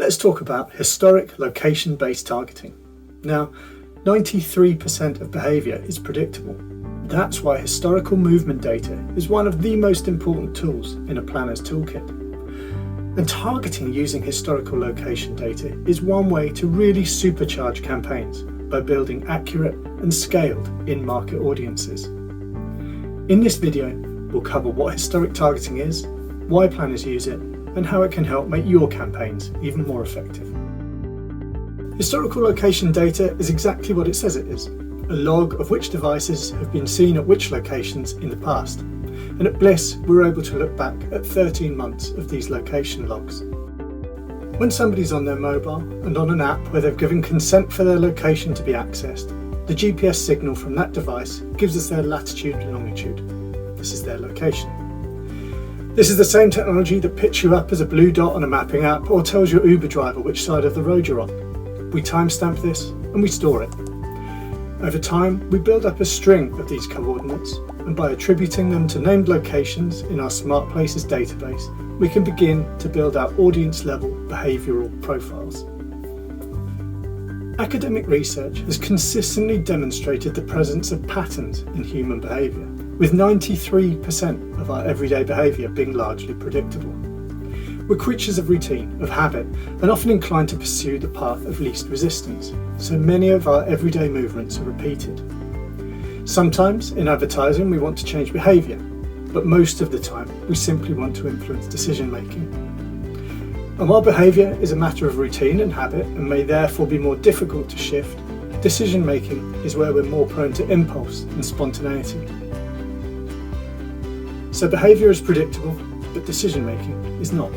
Let's talk about historic location-based targeting. Now, 93% of behaviour is predictable. That's why historical movement data is one of the most important tools in a planner's toolkit. And targeting using historical location data is one way to really supercharge campaigns by building accurate and scaled in-market audiences. In this video, we'll cover what historic targeting is, why planners use it, and how it can help make your campaigns even more effective. Historical location data is exactly what it says it is, a log of which devices have been seen at which locations in the past. And at Blis, we're able to look back at 13 months of these location logs. When somebody's on their mobile and on an app where they've given consent for their location to be accessed, the GPS signal from that device gives us their latitude and longitude. This is their location. This is the same technology that picks you up as a blue dot on a mapping app or tells your Uber driver which side of the road you're on. We timestamp this and we store it. Over time, we build up a string of these coordinates, and by attributing them to named locations in our Smart Places database, we can begin to build our audience-level behavioural profiles. Academic research has consistently demonstrated the presence of patterns in human behaviour, with 93% of our everyday behaviour being largely predictable. We're creatures of routine, of habit, and often inclined to pursue the path of least resistance, so many of our everyday movements are repeated. Sometimes, in advertising, we want to change behaviour, but most of the time, we simply want to influence decision-making. And while behaviour is a matter of routine and habit, and may therefore be more difficult to shift, decision-making is where we're more prone to impulse and spontaneity. So behaviour is predictable, but decision-making is not.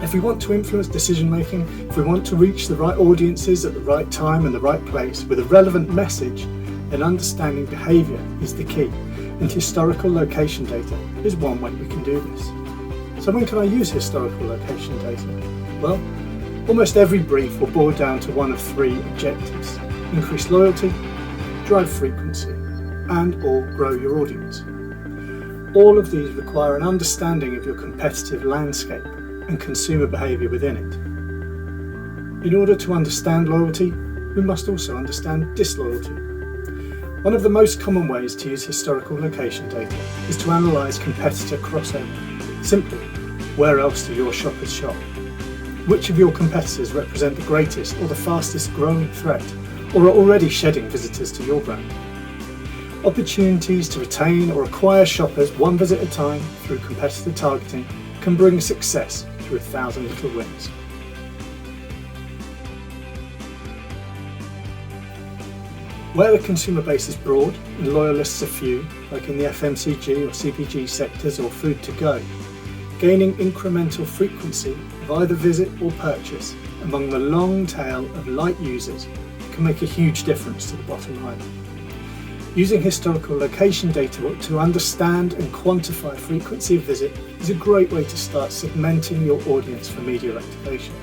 If we want to influence decision-making, if we want to reach the right audiences at the right time and the right place with a relevant message, then understanding behaviour is the key, and historical location data is one way we can do this. So when can I use historical location data? Well, almost every brief will boil down to one of three objectives: increase loyalty, drive frequency, and/or grow your audience. All of these require an understanding of your competitive landscape and consumer behaviour within it. In order to understand loyalty, we must also understand disloyalty. One of the most common ways to use historical location data is to analyse competitor crossover. Simply, where else do your shoppers shop? Which of your competitors represent the greatest or the fastest growing threat, or are already shedding visitors to your brand? Opportunities to retain or acquire shoppers one visit at a time through competitor targeting can bring success through 1,000 little wins. Where the consumer base is broad and loyalists are few, like in the FMCG or CPG sectors or food to go, gaining incremental frequency of either visit or purchase among the long tail of light users can make a huge difference to the bottom line. Using historical location data to understand and quantify frequency of visit is a great way to start segmenting your audience for media activation.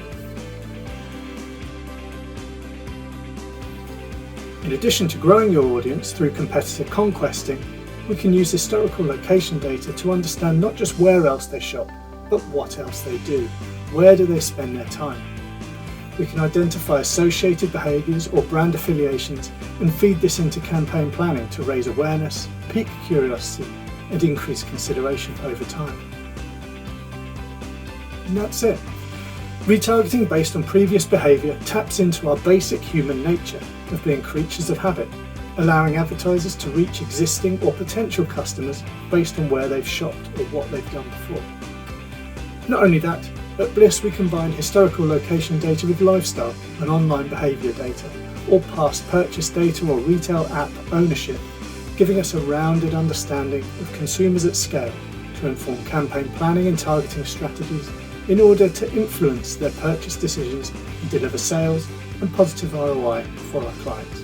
In addition to growing your audience through competitor conquesting, we can use historical location data to understand not just where else they shop, but what else they do. Where do they spend their time? We can identify associated behaviours or brand affiliations and feed this into campaign planning to raise awareness, pique curiosity, and increase consideration over time. And that's it. Retargeting based on previous behaviour taps into our basic human nature of being creatures of habit, allowing advertisers to reach existing or potential customers based on where they've shopped or what they've done before. Not only that, at Blis we combine historical location data with lifestyle and online behaviour data, or past purchase data or retail app ownership, giving us a rounded understanding of consumers at scale to inform campaign planning and targeting strategies in order to influence their purchase decisions and deliver sales and positive ROI for our clients.